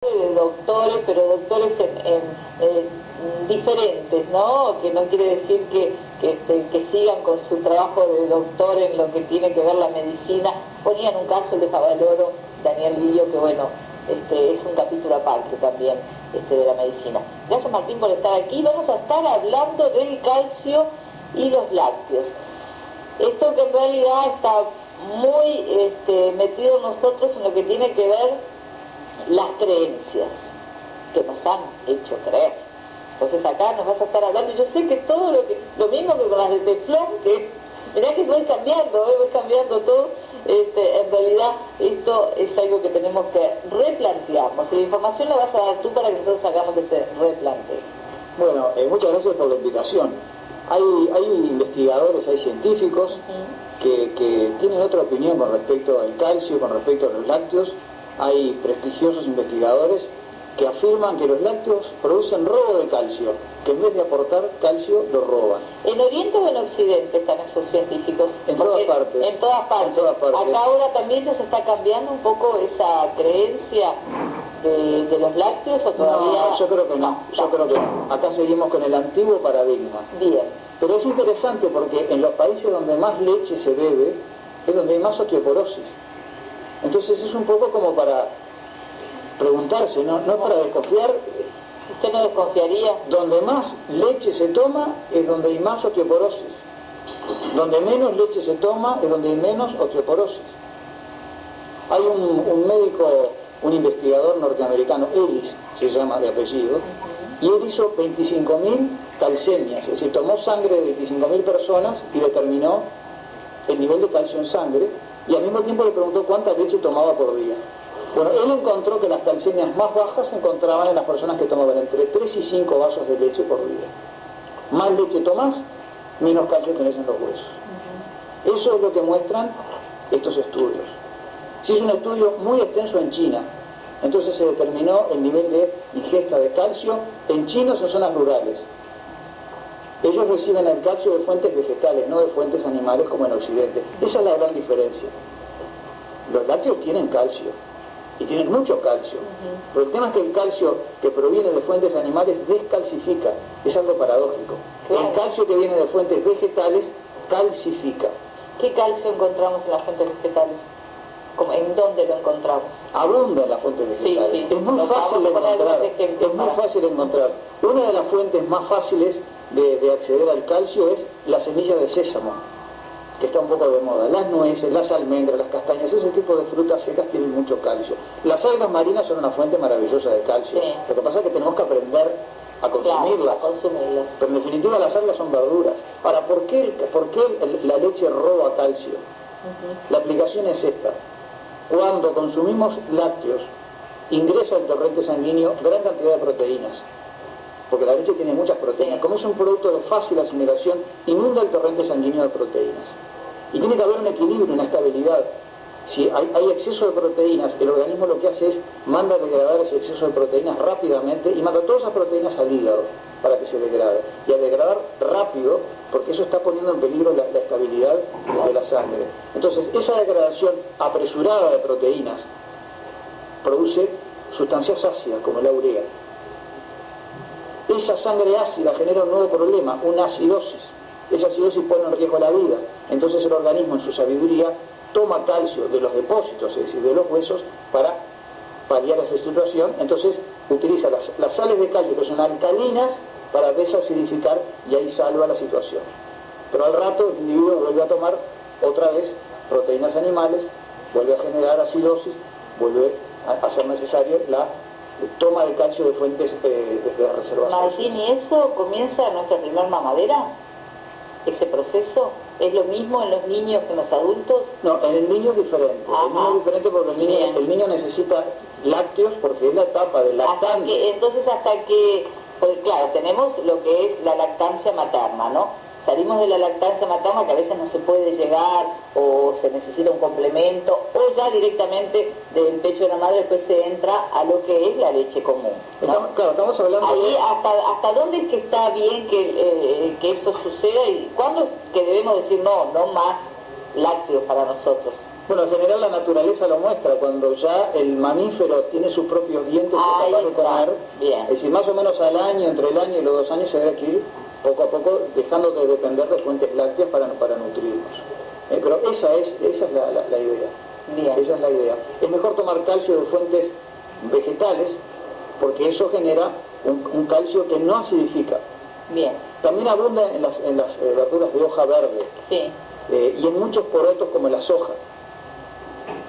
de doctores, pero doctores diferentes, ¿no? Que no quiere decir que sigan con su trabajo de doctor en lo que tiene que ver la medicina. Ponían un caso, el de Favaloro, Daniel Lillo, que bueno, es un capítulo aparte también de la medicina. Gracias, Martín, por estar aquí. Vamos a estar hablando del calcio y los lácteos. Esto que en realidad está muy metido en nosotros en lo que tiene que ver las creencias que nos han hecho creer. Entonces acá nos vas a estar hablando, yo sé que todo lo mismo que con las de teflón, que mirá que voy cambiando todo, en realidad esto es algo que tenemos que replantearnos, y la información la vas a dar tú para que nosotros hagamos ese replanteo. Bueno, muchas gracias por la invitación. Hay investigadores, hay científicos que tienen otra opinión con respecto al calcio, con respecto a los lácteos. Hay prestigiosos investigadores que afirman que los lácteos producen robo de calcio, que en vez de aportar calcio, lo roban. ¿En Oriente o en Occidente están esos científicos? En todas partes. En todas partes. En todas partes. Acá ahora también ya se está cambiando un poco esa creencia de los lácteos, ¿o todavía? No, yo creo que no. Yo creo que no. Acá seguimos con el antiguo paradigma. Bien. Pero es interesante porque en los países donde más leche se bebe es donde hay más osteoporosis. Entonces es un poco como para preguntarse, no para desconfiar. ¿Usted no desconfiaría? Donde más leche se toma es donde hay más osteoporosis. Donde menos leche se toma es donde hay menos osteoporosis. Hay un médico, un investigador norteamericano, Ellis se llama de apellido, y él hizo 25.000 calcemias, es decir, tomó sangre de 25.000 personas y determinó el nivel de calcio en sangre, y al mismo tiempo le preguntó cuánta leche tomaba por día. Bueno, él encontró que las calcemias más bajas se encontraban en las personas que tomaban entre 3 y 5 vasos de leche por día. Más leche tomás, menos calcio tenés en los huesos. Eso es lo que muestran estos estudios. Se hizo un estudio muy extenso en China, entonces se determinó el nivel de ingesta de calcio en chinos en zonas rurales. Ellos reciben el calcio de fuentes vegetales, no de fuentes animales como en Occidente. Esa es la gran diferencia. Los lácteos tienen calcio, y tienen mucho calcio. Pero el tema es que el calcio que proviene de fuentes animales descalcifica. Es algo paradójico. Claro. El calcio que viene de fuentes vegetales calcifica. ¿Qué calcio encontramos en las fuentes vegetales? ¿En dónde lo encontramos? Abunda en las fuentes vegetales. Sí. Es muy fácil de encontrar. Es muy fácil de encontrar. Una de las fuentes más fáciles de acceder al calcio es la semilla de sésamo, que está un poco de moda. Las nueces, las almendras, las castañas, ese tipo de frutas secas tienen mucho calcio. Las algas marinas son una fuente maravillosa de calcio. Sí. Lo que pasa es que tenemos que aprender a consumirlas. Claro, a consumirlas. Pero en definitiva las algas son verduras. Ahora, ¿por qué la leche roba calcio? La aplicación es esta. Cuando consumimos lácteos, ingresa al torrente sanguíneo gran cantidad de proteínas, porque la leche tiene muchas proteínas. Como es un producto de fácil asimilación, inunda el torrente sanguíneo de proteínas. Y tiene que haber un equilibrio, una estabilidad. Si hay exceso de proteínas, el organismo lo que hace es manda a degradar ese exceso de proteínas rápidamente y manda todas esas proteínas al hígado para que se degrade. Y a degradar rápido, porque eso está poniendo en peligro la estabilidad de la sangre. Entonces, esa degradación apresurada de proteínas produce sustancias ácidas, como la urea. Esa sangre ácida genera un nuevo problema, una acidosis. Esa acidosis pone en riesgo la vida. Entonces el organismo, en su sabiduría, toma calcio de los depósitos, es decir, de los huesos, para paliar esa situación. Entonces utiliza las sales de calcio, que son alcalinas, para desacidificar, y ahí salva la situación. Pero al rato el individuo vuelve a tomar otra vez proteínas animales, vuelve a generar acidosis, vuelve a ser necesario la toma de calcio de fuentes de reservas. Martín, ¿y eso comienza en nuestra primer mamadera? ¿Ese proceso? ¿Es lo mismo en los niños que en los adultos? No, en el niño es diferente. Ajá. El niño es diferente porque el niño necesita lácteos, porque es la etapa del lactante. Entonces hasta que, pues claro, tenemos lo que es la lactancia materna, ¿no? Salimos de la lactancia materna, que a veces no se puede llegar, o se necesita un complemento, o ya directamente del pecho de la madre después se entra a lo que es la leche común, ¿no? Claro, estamos hablando ahí de... ¿hasta dónde es que está bien que eso suceda, y cuándo es que debemos decir no más lácteos para nosotros? Bueno, en general la naturaleza lo muestra, cuando ya el mamífero tiene sus propios dientes y es capaz de comer, bien. es decir, más o menos al año, entre el año y los 2 años se debe que ir poco a poco dejando de depender de fuentes lácteas para nutrirnos. Pero esa es la idea. Bien. Esa es la idea. Es mejor tomar calcio de fuentes vegetales porque eso genera un calcio que no acidifica. Bien. También abunda en las verduras de hoja verde. Sí. Y en muchos porotos como la soja.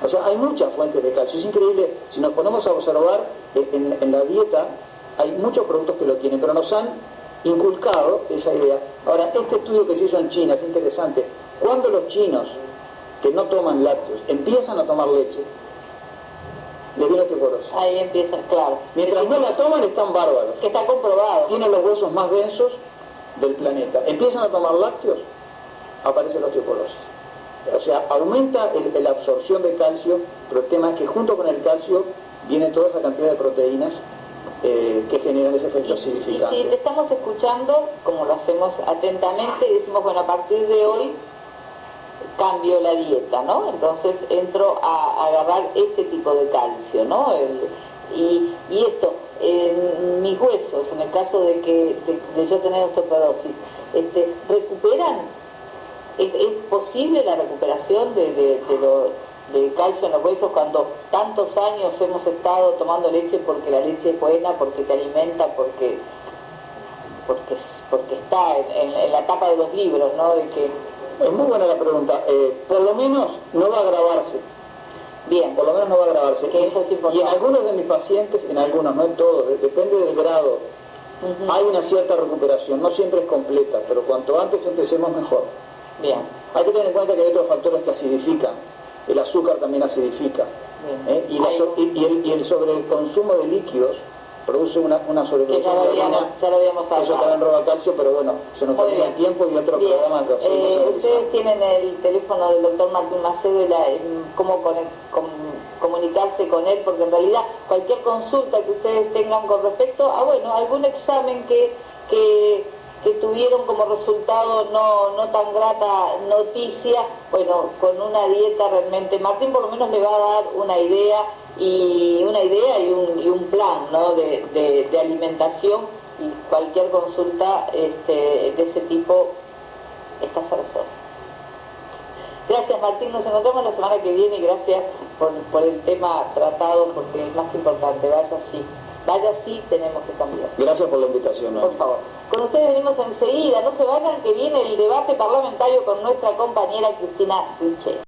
O sea, hay muchas fuentes de calcio. Es increíble, si nos ponemos a observar, en la dieta hay muchos productos que lo tienen, pero nos han inculcado esa idea. Ahora, este estudio que se hizo en China es interesante. Cuando los chinos, que no toman lácteos, empiezan a tomar leche, les viene osteoporosis. Ahí empieza, claro. Mientras no la toman, están bárbaros. Que está comprobado. Tienen los huesos más densos del planeta. Empiezan a tomar lácteos, aparece la osteoporosis. O sea, aumenta la absorción de calcio, pero el tema es que junto con el calcio viene toda esa cantidad de proteínas que generan ese efecto acidificante. Y si te estamos escuchando, como lo hacemos atentamente, y decimos, bueno, a partir de hoy cambio la dieta, ¿no? Entonces entro a agarrar este tipo de calcio, ¿no? Y esto, en mis huesos, en el caso de yo tener osteoporosis, ¿recuperan? ¿Es posible la recuperación del calcio en los huesos cuando tantos años hemos estado tomando leche porque la leche es buena, porque te alimenta, porque está en la tapa de los libros, ¿no? De que es muy buena la pregunta. Por lo menos no va a agravarse. Bien. Por lo menos no va a agravarse. Que eso es importante. Y en algunos de mis pacientes, en algunos, no en todos, depende del grado, hay una cierta recuperación. No siempre es completa, pero cuanto antes empecemos mejor. Bien. Hay que tener en cuenta que hay otros factores que acidifican. El azúcar también acidifica. Y el sobreconsumo de líquidos produce una sobreproducción de orina. Ya lo habíamos hablado. Eso también roba calcio, pero bueno, se nos termina el tiempo y otro programa que seguimos analizando. Ustedes tienen el teléfono del doctor Martín Macedo y cómo comunicarse con él, porque en realidad cualquier consulta que ustedes tengan con respecto a, bueno, algún examen que tuvieron como resultado no tan grata noticia, bueno, con una dieta realmente, Martín por lo menos le va a dar una idea y un plan, ¿no? de alimentación, y cualquier consulta de ese tipo está a las órdenes. Gracias, Martín, nos encontramos la semana que viene y gracias por el tema tratado, porque es más que importante. Vaya sí, tenemos que cambiar. Gracias por la invitación. Por favor. Con ustedes venimos enseguida, no se vayan, que viene el debate parlamentario con nuestra compañera Cristina Richet.